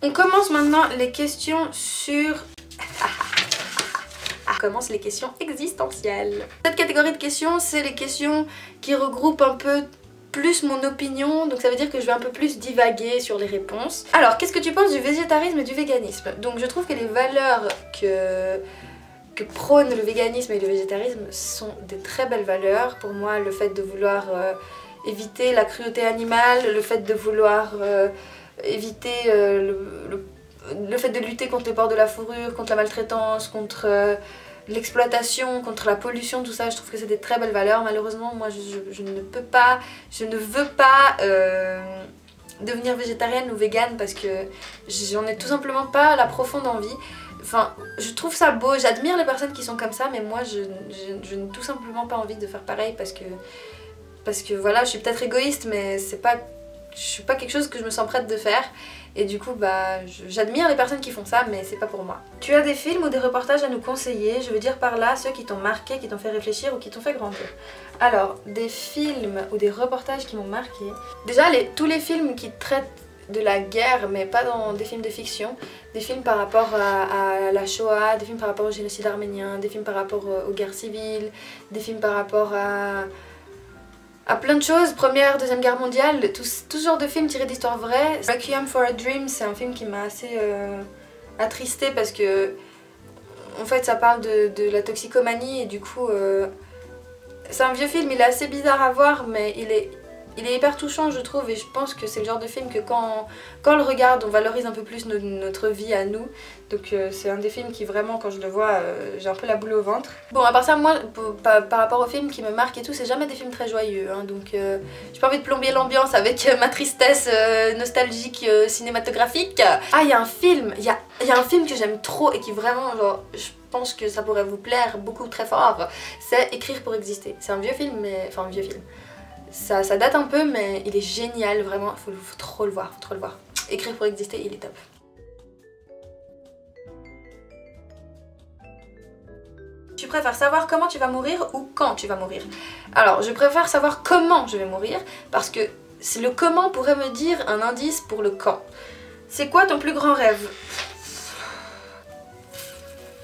On commence maintenant les questions sur... On commence les questions existentielles. Cette catégorie de questions, c'est les questions qui regroupent un peu plus mon opinion, donc ça veut dire que je vais un peu plus divaguer sur les réponses. Alors, qu'est-ce que tu penses du végétarisme et du véganisme? Donc je trouve que les valeurs que prône le véganisme et le végétarisme sont des très belles valeurs. Pour moi, le fait de vouloir éviter la cruauté animale, le fait de vouloir éviter le fait de lutter contre les porcs de la fourrure, contre la maltraitance, contre l'exploitation, contre la pollution, tout ça, je trouve que c'est des très belles valeurs. Malheureusement, moi je ne peux pas, je ne veux pas devenir végétarienne ou végane parce que j'en ai tout simplement pas la profonde envie. Enfin, je trouve ça beau, j'admire les personnes qui sont comme ça, mais moi je n'ai tout simplement pas envie de faire pareil parce que voilà, je suis peut-être égoïste, mais je suis pas quelque chose que je me sens prête de faire. Et du coup, bah, j'admire les personnes qui font ça, mais c'est pas pour moi. Tu as des films ou des reportages à nous conseiller? Je veux dire par là ceux qui t'ont marqué, qui t'ont fait réfléchir ou qui t'ont fait grandir. Alors, des films ou des reportages qui m'ont marqué. Déjà, tous les films qui traitent de la guerre, mais pas dans des films de fiction. Des films par rapport à la Shoah, des films par rapport au génocide arménien, des films par rapport aux guerres civiles, des films par rapport à plein de choses, Première, Deuxième Guerre mondiale, tout ce genre de films tirés d'histoires vraies. Requiem for a Dream, c'est un film qui m'a assez attristée parce que en fait ça parle de la toxicomanie et du coup c'est un vieux film, il est assez bizarre à voir mais il est hyper touchant je trouve et je pense que c'est le genre de film que quand on le regarde on valorise un peu plus notre vie à nous. Donc c'est un des films qui vraiment quand je le vois j'ai un peu la boule au ventre. Bon à part ça moi par rapport aux films qui me marquent et tout c'est jamais des films très joyeux hein, donc j'ai pas envie de plomber l'ambiance avec ma tristesse nostalgique cinématographique. Ah il y a un film, il y a un film que j'aime trop et qui vraiment genre je pense que ça pourrait vous plaire beaucoup très fort, c'est Écrire pour exister. C'est un vieux film mais enfin un vieux film. Ça date un peu mais il est génial vraiment, faut trop le voir, Écrire pour exister, il est top. Tu préfères savoir comment tu vas mourir ou quand tu vas mourir? Alors je préfère savoir comment je vais mourir parce que le comment pourrait me dire un indice pour le quand. C'est quoi ton plus grand rêve?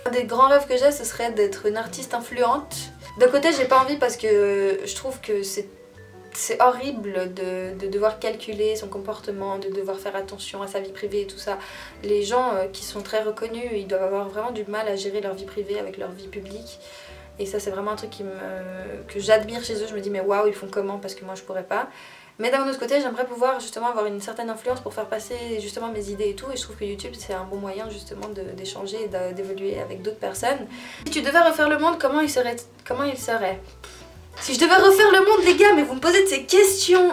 Un des grands rêves que j'ai ce serait d'être une artiste influente. D'un côté j'ai pas envie parce que je trouve que c'est horrible de devoir calculer son comportement, de devoir faire attention à sa vie privée et tout ça. Les gens qui sont très reconnus, ils doivent avoir vraiment du mal à gérer leur vie privée avec leur vie publique. Et ça c'est vraiment un truc que j'admire chez eux, je me dis mais waouh ils font comment parce que moi je pourrais pas. Mais d'un autre côté j'aimerais pouvoir justement avoir une certaine influence pour faire passer justement mes idées et tout et je trouve que YouTube c'est un bon moyen justement d'échanger et d'évoluer avec d'autres personnes. Si tu devais refaire le monde, comment il serait? Si je devais refaire le monde les gars, mais vous me posez de ces questions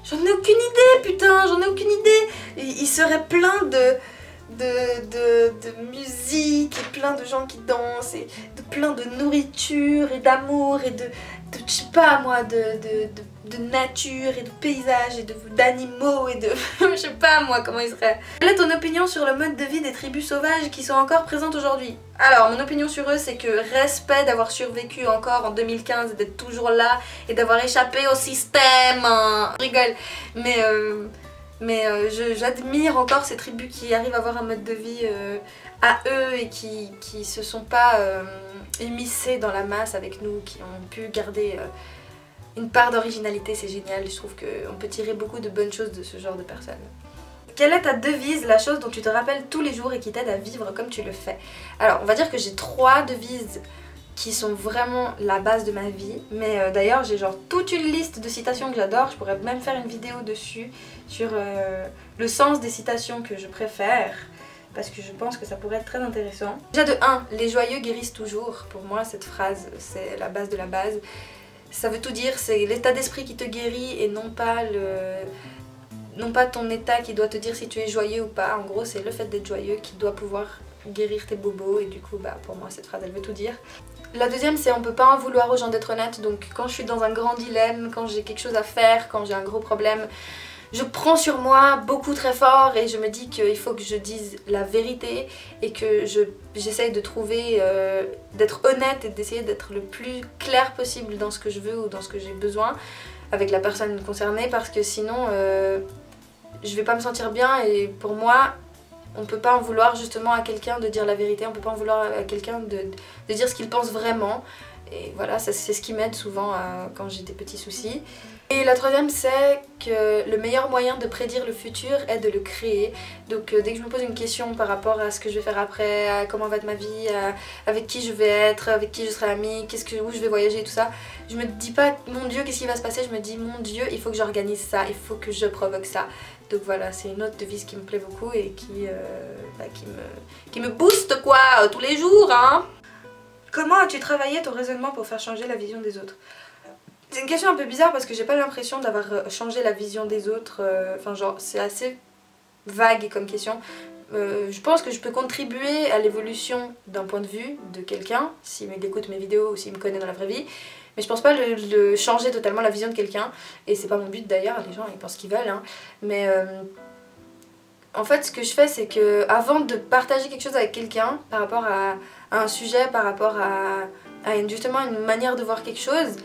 j'en ai aucune idée putain, j'en ai aucune idée. Il serait plein de musique et plein de gens qui dansent et plein de nourriture et d'amour et de je sais pas moi, de nature et de paysages et d'animaux et de je sais pas moi comment il serait. Quelle est ton opinion sur le mode de vie des tribus sauvages qui sont encore présentes aujourd'hui? Alors mon opinion sur eux c'est que respect d'avoir survécu encore en 2015 et d'être toujours là et d'avoir échappé au système. Je rigole mais j'admire encore ces tribus qui arrivent à avoir un mode de vie à eux et qui se sont pas émissés dans la masse avec nous, qui ont pu garder une part d'originalité, c'est génial, je trouve qu'on peut tirer beaucoup de bonnes choses de ce genre de personnes. Quelle est ta devise, la chose dont tu te rappelles tous les jours et qui t'aide à vivre comme tu le fais? Alors on va dire que j'ai 3 devises qui sont vraiment la base de ma vie, mais d'ailleurs j'ai genre toute une liste de citations que j'adore, je pourrais même faire une vidéo dessus sur le sens des citations que je préfère parce que je pense que ça pourrait être très intéressant. Déjà de 1, les joyeux guérissent toujours. Pour moi cette phrase c'est la base de la base. Ça veut tout dire, c'est l'état d'esprit qui te guérit et non pas ton état qui doit te dire si tu es joyeux ou pas. En gros c'est le fait d'être joyeux qui doit pouvoir guérir tes bobos et du coup bah pour moi cette phrase elle veut tout dire. La deuxième c'est on peut pas en vouloir aux gens d'être honnêtes, donc quand je suis dans un grand dilemme, quand j'ai quelque chose à faire, quand j'ai un gros problème, je prends sur moi beaucoup très fort et je me dis qu'il faut que je dise la vérité et que j'essaye de trouver, d'être honnête et d'essayer d'être le plus clair possible dans ce que je veux ou dans ce que j'ai besoin avec la personne concernée parce que sinon je vais pas me sentir bien et pour moi on peut pas en vouloir justement à quelqu'un de dire la vérité, on peut pas en vouloir à quelqu'un de dire ce qu'il pense vraiment. Et voilà, c'est ce qui m'aide souvent quand j'ai des petits soucis. Et la troisième, c'est que le meilleur moyen de prédire le futur est de le créer. Donc dès que je me pose une question par rapport à ce que je vais faire après, à comment va être ma vie, avec qui je vais être, avec qui je serai amie, où je vais voyager et tout ça, je me dis pas mon Dieu qu'est-ce qui va se passer, je me dis mon Dieu il faut que j'organise ça, il faut que je provoque ça. Donc voilà, c'est une autre devise qui me plaît beaucoup et qui me booste quoi tous les jours hein. Comment as-tu travaillé ton raisonnement pour faire changer la vision des autres? C'est une question un peu bizarre parce que j'ai pas l'impression d'avoir changé la vision des autres, enfin genre c'est assez vague comme question. Je pense que je peux contribuer à l'évolution d'un point de vue de quelqu'un, s'il écoute mes vidéos ou s'il me connaît dans la vraie vie, mais je pense pas le changer totalement la vision de quelqu'un, et c'est pas mon but d'ailleurs, les gens ils pensent ce qu'ils veulent, hein. Mais en fait ce que je fais c'est que avant de partager quelque chose avec quelqu'un par rapport à un sujet, par rapport à justement une manière de voir quelque chose,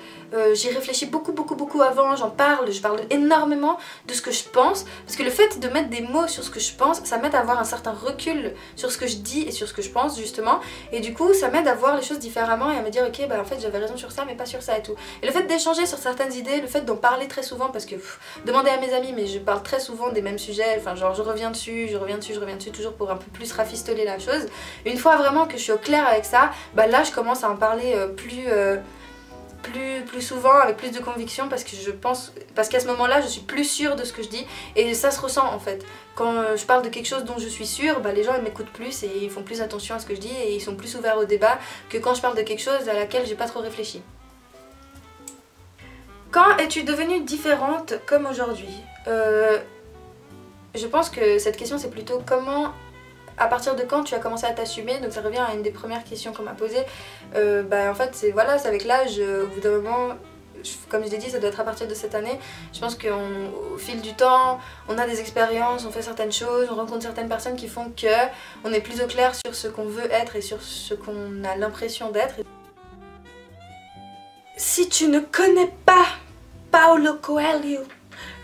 j'y réfléchis beaucoup avant, je parle énormément de ce que je pense, parce que le fait de mettre des mots sur ce que je pense, ça m'aide à avoir un certain recul sur ce que je dis et sur ce que je pense justement, et du coup ça m'aide à voir les choses différemment et à me dire ok bah en fait j'avais raison sur ça mais pas sur ça et tout. Et le fait d'échanger sur certaines idées, le fait d'en parler très souvent, parce que demandez à mes amis mais je parle très souvent des mêmes sujets, enfin genre je reviens dessus, toujours pour un peu plus rafistoler la chose. Une fois vraiment que je suis au clair avec ça, bah là je commence à en parler plus souvent, avec plus de conviction, parce qu'à ce moment là je suis plus sûre de ce que je dis, et ça se ressent en fait. Quand je parle de quelque chose dont je suis sûre, bah, les gens ils m'écoutent plus et ils font plus attention à ce que je dis et ils sont plus ouverts au débat que quand je parle de quelque chose à laquelle j'ai pas trop réfléchi. Quand es-tu devenue différente comme aujourd'hui? Je pense que cette question c'est plutôt à partir de quand tu as commencé à t'assumer, donc ça revient à une des premières questions qu'on m'a posées. Bah en fait c'est avec l'âge, au bout d'un moment, comme je l'ai dit, ça doit être à partir de cette année. Je pense qu'au fil du temps, on a des expériences, on fait certaines choses, on rencontre certaines personnes qui font que on est plus au clair sur ce qu'on veut être et sur ce qu'on a l'impression d'être. Si tu ne connais pas Paulo Coelho,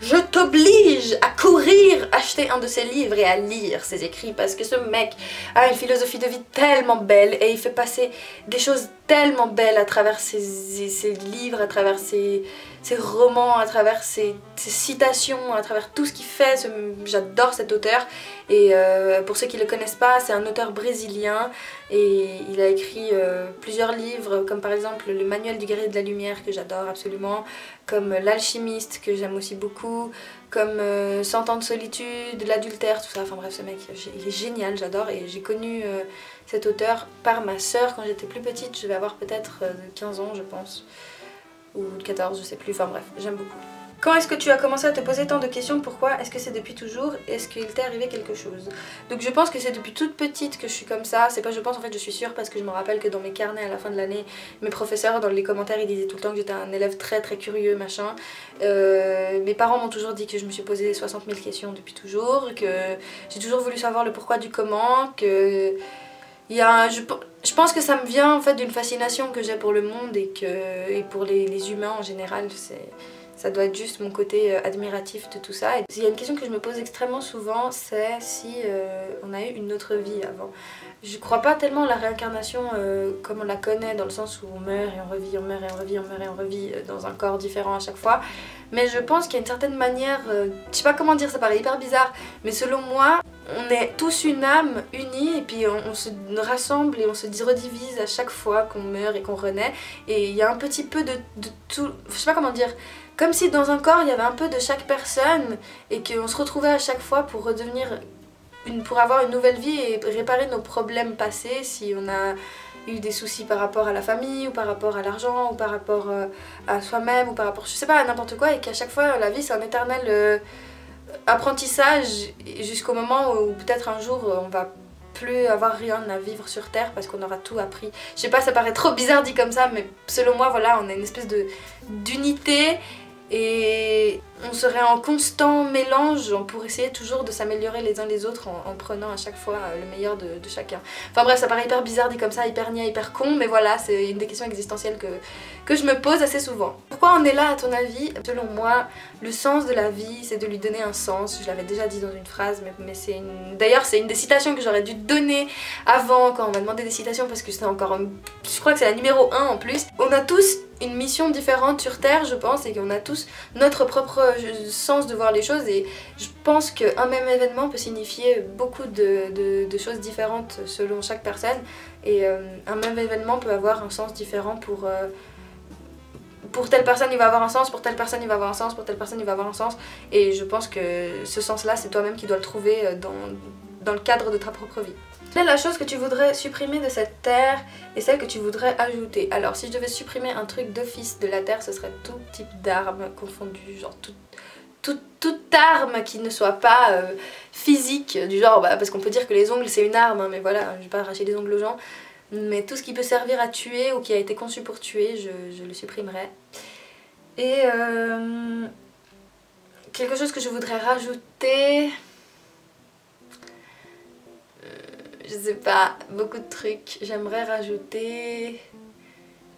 je t'oblige à courir acheter un de ses livres et à lire ses écrits, parce que ce mec a une philosophie de vie tellement belle et il fait passer des choses tellement belles à travers ses livres, à travers ses romans, à travers ses citations, à travers tout ce qu'il fait. J'adore cet auteur, et pour ceux qui ne le connaissent pas, c'est un auteur brésilien et il a écrit plusieurs livres, comme par exemple le Manuel du guerrier de la lumière que j'adore absolument, comme L'Alchimiste que j'aime aussi beaucoup, comme 100 ans de solitude, L'Adultère, tout ça. Enfin bref, ce mec il est génial, j'adore, et j'ai connu cet auteur par ma soeur quand j'étais plus petite. Je vais avoir peut-être 15 ans je pense, ou 14, je sais plus, enfin bref, j'aime beaucoup. Quand est-ce que tu as commencé à te poser tant de questions? Pourquoi? Est-ce que c'est depuis toujours? Est-ce qu'il t'est arrivé quelque chose? Donc je pense que c'est depuis toute petite que je suis comme ça. C'est pas je pense, en fait je suis sûre, parce que je me rappelle que dans mes carnets à la fin de l'année, mes professeurs dans les commentaires ils disaient tout le temps que j'étais un élève très curieux machin. Mes parents m'ont toujours dit que je me suis posé 60 000 questions depuis toujours, que j'ai toujours voulu savoir le pourquoi du comment, que... je pense que ça me vient en fait d'une fascination que j'ai pour le monde et pour les humains en général. Ça doit être juste mon côté admiratif de tout ça. Et il y a une question que je me pose extrêmement souvent, c'est si on a eu une autre vie avant. Je crois pas tellement à la réincarnation comme on la connaît, dans le sens où on meurt et on revit, on meurt et on revit, on meurt et on revit dans un corps différent à chaque fois. Mais je pense qu'il y a une certaine manière, je sais pas comment dire, ça paraît hyper bizarre, mais selon moi, on est tous une âme unie, et puis on se rassemble et on se redivise à chaque fois qu'on meurt et qu'on renaît. Et il y a un petit peu de tout, je sais pas comment dire, comme si dans un corps il y avait un peu de chaque personne et qu'on se retrouvait à chaque fois pour pour avoir une nouvelle vie et réparer nos problèmes passés, si on a eu des soucis par rapport à la famille, ou par rapport à l'argent, ou par rapport à soi-même, ou par rapport, je sais pas, à n'importe quoi, et qu'à chaque fois la vie c'est un éternel apprentissage jusqu'au moment où peut-être un jour on va plus avoir rien à vivre sur terre parce qu'on aura tout appris. Je sais pas, ça paraît trop bizarre dit comme ça, mais selon moi voilà, on est une espèce d'unité et on serait en constant mélange pour essayer toujours de s'améliorer les uns les autres en prenant à chaque fois le meilleur de chacun. Enfin bref, ça paraît hyper bizarre dit comme ça, hyper niais, hyper con, mais voilà, c'est une des questions existentielles que je me pose assez souvent. Pourquoi on est là à ton avis? Selon moi, le sens de la vie, c'est de lui donner un sens. Je l'avais déjà dit dans une phrase, mais c'est une... D'ailleurs, c'est une des citations que j'aurais dû donner avant quand on m'a demandé des citations parce que c'était encore... Je crois que c'est la numéro 1 en plus. On a tous une mission différente sur Terre, je pense, et qu'on a tous notre propre sens de voir les choses, et je pense qu'un même événement peut signifier beaucoup de choses différentes selon chaque personne, et un même événement peut avoir un sens différent pour telle personne il va avoir un sens, pour telle personne il va avoir un sens, pour telle personne il va avoir un sens, et je pense que ce sens-là, c'est toi-même qui dois le trouver dans le cadre de ta propre vie. Quelle est la chose que tu voudrais supprimer de cette terre et celle que tu voudrais ajouter? Alors si je devais supprimer un truc d'office de la terre, ce serait tout type d'armes confondues, genre toute arme qui ne soit pas physique, du genre, parce qu'on peut dire que les ongles c'est une arme, hein, mais voilà, je vais pas arracher les ongles aux gens, mais tout ce qui peut servir à tuer ou qui a été conçu pour tuer, je le supprimerais. Et quelque chose que je voudrais rajouter... Je sais pas, beaucoup de trucs. J'aimerais rajouter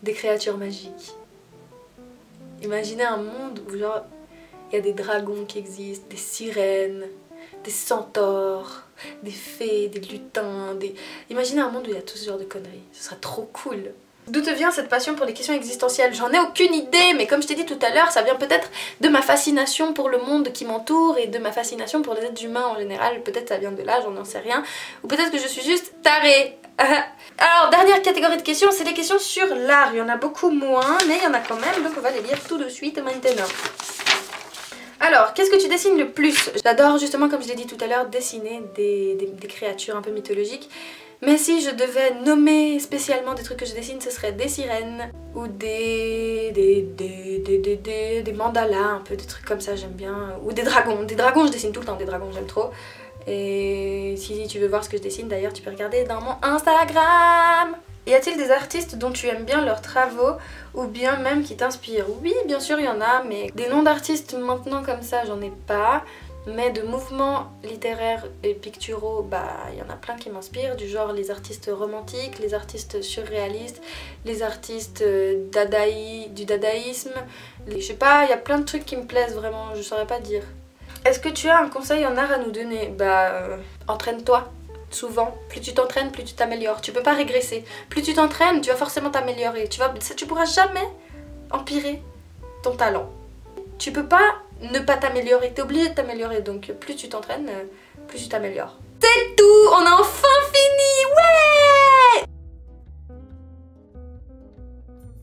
des créatures magiques. Imaginez un monde où genre il y a des dragons qui existent, des sirènes, des centaures, des fées, des lutins, Imaginez un monde où il y a tout ce genre de conneries. Ce serait trop cool. D'où te vient cette passion pour les questions existentielles? J'en ai aucune idée, mais comme je t'ai dit tout à l'heure, ça vient peut-être de ma fascination pour le monde qui m'entoure et de ma fascination pour les êtres humains en général. Peut-être ça vient de là, j'en sais rien. Ou peut-être que je suis juste tarée. Alors, dernière catégorie de questions, c'est les questions sur l'art. Il y en a beaucoup moins, mais il y en a quand même, donc on va les lire tout de suite maintenant. Alors, qu'est-ce que tu dessines le plus? J'adore justement, comme je l'ai dit tout à l'heure, dessiner des créatures un peu mythologiques. Mais si je devais nommer spécialement des trucs que je dessine, ce serait des sirènes ou des mandalas, un peu des trucs comme ça, j'aime bien. Ou des dragons. Des dragons, je dessine tout le temps, des dragons, j'aime trop. Et si tu veux voir ce que je dessine d'ailleurs, tu peux regarder dans mon Instagram. Y a-t-il des artistes dont tu aimes bien leurs travaux ou bien même qui t'inspirent? Oui, bien sûr, il y en a, mais des noms d'artistes maintenant comme ça, j'en ai pas. Mais de mouvements littéraires et picturaux, bah il y en a plein qui m'inspirent, du genre les artistes romantiques, les artistes surréalistes, les artistes du dadaïsme. Je sais pas, il y a plein de trucs qui me plaisent vraiment, je saurais pas dire. Est-ce que tu as un conseil en art à nous donner? Bah entraîne-toi. Souvent, plus tu t'entraînes, plus tu t'améliores. Tu peux pas régresser. Plus tu t'entraînes, tu vas forcément t'améliorer. Tu pourras jamais empirer ton talent. Tu peux pas ne pas t'améliorer, t'es obligé de t'améliorer, donc plus tu t'entraînes, plus tu t'améliores. C'est tout, on a enfin fini, ouais!